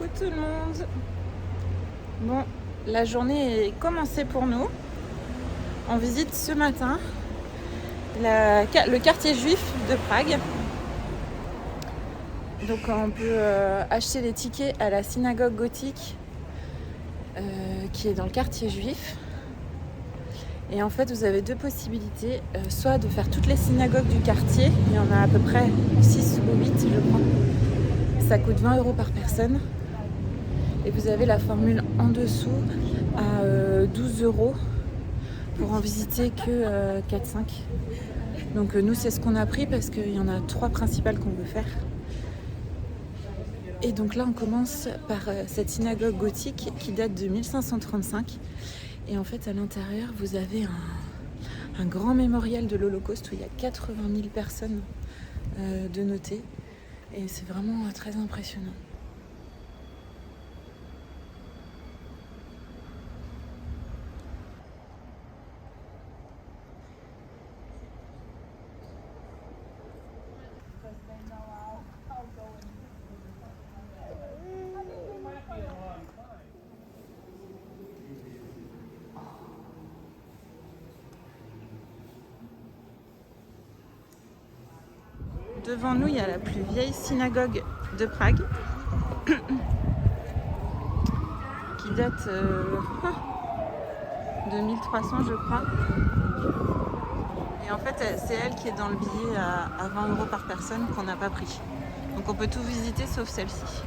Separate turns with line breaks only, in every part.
Coucou tout le monde. Bon, la journée est commencée pour nous. On visite ce matin le quartier juif de Prague. Donc on peut acheter les tickets à la synagogue gothique qui est dans le quartier juif. Et en fait, vous avez deux possibilités. Soit de faire toutes les synagogues du quartier. Il y en a à peu près 6 ou 8, je crois. Ça coûte 20 € par personne. Et vous avez la formule en dessous à 12 € pour en visiter que 4-5. Donc nous, c'est ce qu'on a pris parce qu'il y en a 3 principales qu'on veut faire. Et donc là, on commence par cette synagogue gothique qui date de 1535. Et en fait, à l'intérieur, vous avez un grand mémorial de l'Holocauste où il y a 80 000 personnes de notées. Et c'est vraiment très impressionnant. Devant nous, il y a la plus vieille synagogue de Prague qui date de 1300, je crois. Et en fait, c'est elle qui est dans le billet à 20 € par personne qu'on n'a pas pris. Donc on peut tout visiter sauf celle-ci.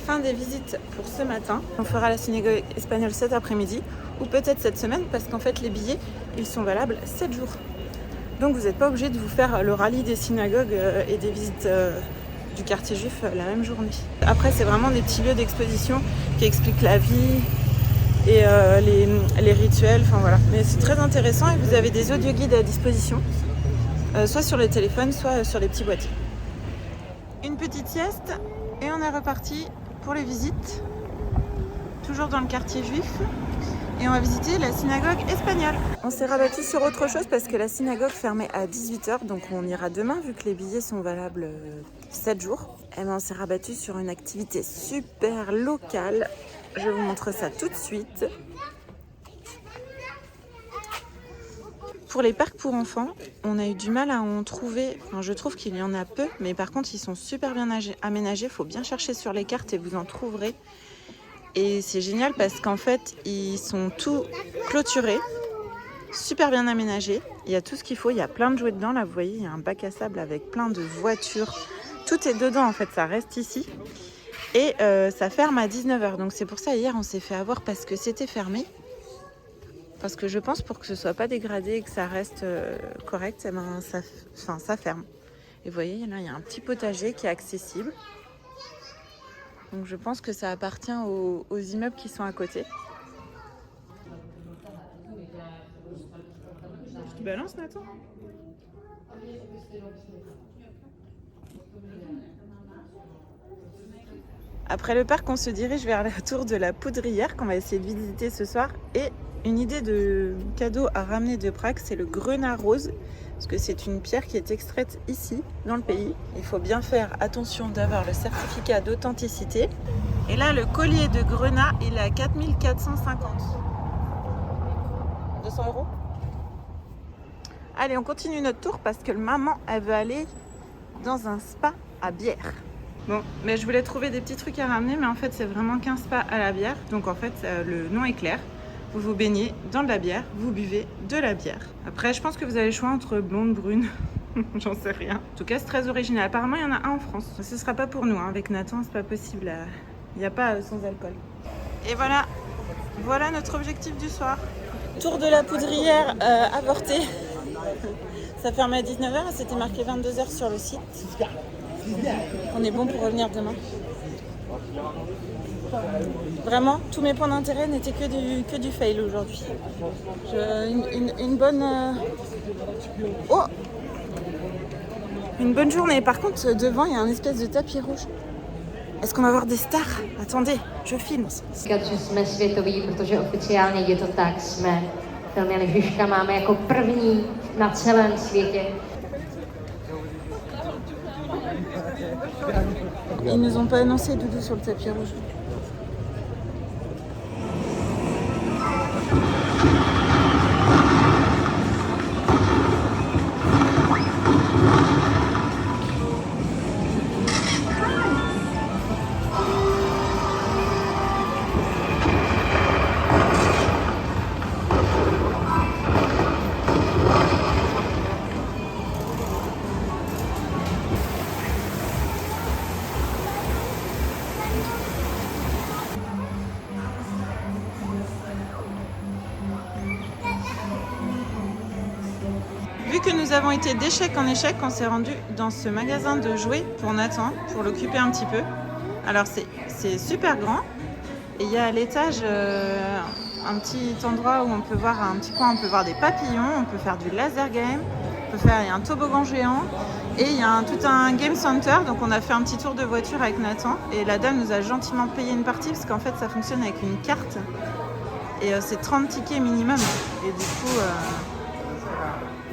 Fin des visites pour ce matin. On fera la synagogue espagnole cet après-midi ou peut-être cette semaine parce qu'en fait les billets ils sont valables 7 jours. Donc vous n'êtes pas obligé de vous faire le rallye des synagogues et des visites du quartier juif la même journée. Après c'est vraiment des petits lieux d'exposition qui expliquent la vie et les rituels, enfin voilà. Mais c'est très intéressant et vous avez des audio-guides à disposition, soit sur les téléphones, soit sur les petits boîtiers. Une petite sieste et on est reparti pour les visites, toujours dans le quartier juif, et on va visiter la synagogue espagnole. On s'est rabattu sur autre chose parce que la synagogue fermait à 18 h, donc on ira demain vu que les billets sont valables 7 jours. Et ben on s'est rabattu sur une activité super locale. Je vous montre ça tout de suite. Pour les parcs pour enfants, on a eu du mal à en trouver. Enfin, je trouve qu'il y en a peu, mais par contre, ils sont super bien aménagés. Il faut bien chercher sur les cartes et vous en trouverez. Et c'est génial parce qu'en fait, ils sont tous clôturés, super bien aménagés. Il y a tout ce qu'il faut. Il y a plein de jouets dedans. Là, vous voyez, il y a un bac à sable avec plein de voitures. Tout est dedans, en fait. Ça reste ici. Et ça ferme à 19 h. Donc, c'est pour ça, hier, on s'est fait avoir parce que c'était fermé. Parce que je pense pour que ce soit pas dégradé et que ça reste correct, eh ben ça ferme. Et vous voyez, là, il y a un petit potager qui est accessible. Donc je pense que ça appartient aux immeubles qui sont à côté. Tu balances, Nathan ? Après le parc, on se dirige vers la tour de la Poudrière qu'on va essayer de visiter ce soir. Et une idée de cadeau à ramener de Prague, c'est le grenat rose. Parce que c'est une pierre qui est extraite ici, dans le pays. Il faut bien faire attention d'avoir le certificat d'authenticité. Et là, le collier de grenat, il est à 4 450. 200 €. Allez, on continue notre tour parce que maman, elle veut aller dans un spa à bière. Bon, mais je voulais trouver des petits trucs à ramener, mais en fait, c'est vraiment qu'un spa à la bière. Donc en fait, le nom est clair. Vous vous baignez dans de la bière, vous buvez de la bière. Après, je pense que vous avez le choix entre blonde, brune, j'en sais rien. En tout cas, c'est très original. Apparemment, il y en a un en France. Ce sera pas pour nous, hein. Avec Nathan, c'est pas possible. Il n'y a pas sans alcool. Et voilà notre objectif du soir. Tour de la Poudrière avorté. Ça ferme à 19 h et c'était marqué 22 h sur le site. On est bon pour revenir demain. Vraiment, tous mes points d'intérêt n'étaient que du fail aujourd'hui. Une bonne... Une bonne journée. Par contre, devant, il y a un espèce de tapis rouge. Est-ce qu'on va voir des stars? Attendez, je filme.
Že jsme světoví, protože oficiálně je to tak, jsme Filmy Žižka máme jako první na celém světě.
Ils nous ont pas annoncé Doudou sur le tapis rouge. Vu que nous avons été d'échec en échec, on s'est rendu dans ce magasin de jouets pour Nathan, pour l'occuper un petit peu. Alors c'est super grand et il y a à l'étage un petit endroit où on peut voir un petit coin, on peut voir des papillons, on peut faire du laser game, il y a un toboggan géant et il y a tout un game center. Donc on a fait un petit tour de voiture avec Nathan et la dame nous a gentiment payé une partie parce qu'en fait ça fonctionne avec une carte et c'est 30 tickets minimum et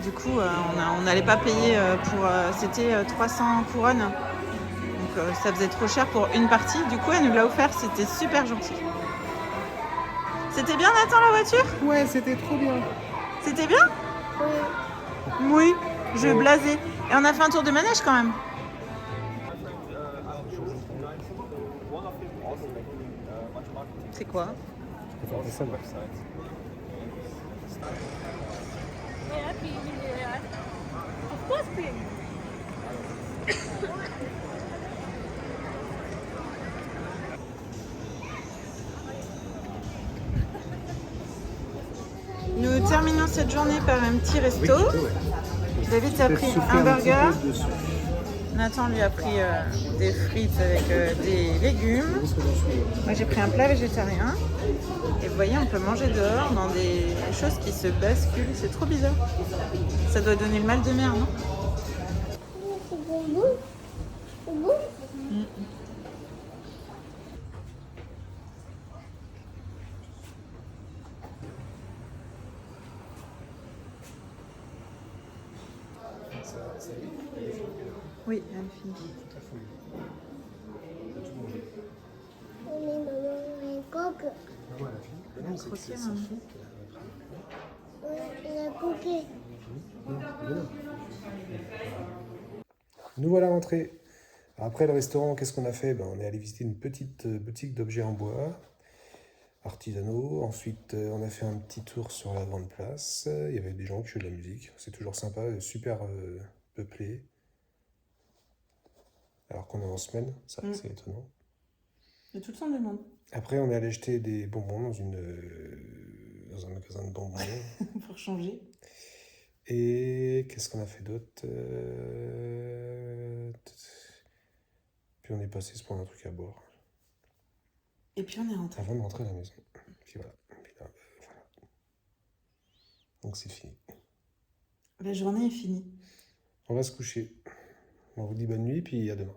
du coup, on n'allait pas payer pour... c'était 300 couronnes. Donc ça faisait trop cher pour une partie. Du coup, elle nous l'a offert. C'était super gentil. C'était bien, Nathan, la voiture?
Ouais, c'était trop bien.
C'était bien? Oui, je blasais. Et on a fait un tour de manège quand même. C'est quoi? Nous terminons cette journée par un petit resto. David a pris un burger. Nathan lui a pris des frites avec des légumes. Moi j'ai pris un plat végétarien. Et vous voyez, on peut manger dehors dans des choses qui se basculent. C'est trop bizarre. Ça doit donner le mal de mer, non? Oui, elle finit.
Nous voilà rentrés. Après le restaurant, qu'est-ce qu'on a fait? On est allé visiter une petite boutique d'objets en bois artisanaux. Ensuite, on a fait un petit tour sur la grande place. Il y avait des gens qui jouaient de la musique. C'est toujours sympa, super peuplé. Alors qu'on est en semaine, ça c'est étonnant.
Il y a tout le temps du monde.
Après, on est allé acheter des bonbons dans un magasin de bonbons.
Pour changer.
Et qu'est-ce qu'on a fait d'autre? Puis on est passé se prendre un truc à boire.
Et puis on est rentré.
Avant de rentrer à la maison. Puis voilà. Voilà. Donc c'est fini.
La journée est finie.
On va se coucher. On vous dit bonne nuit, puis à demain.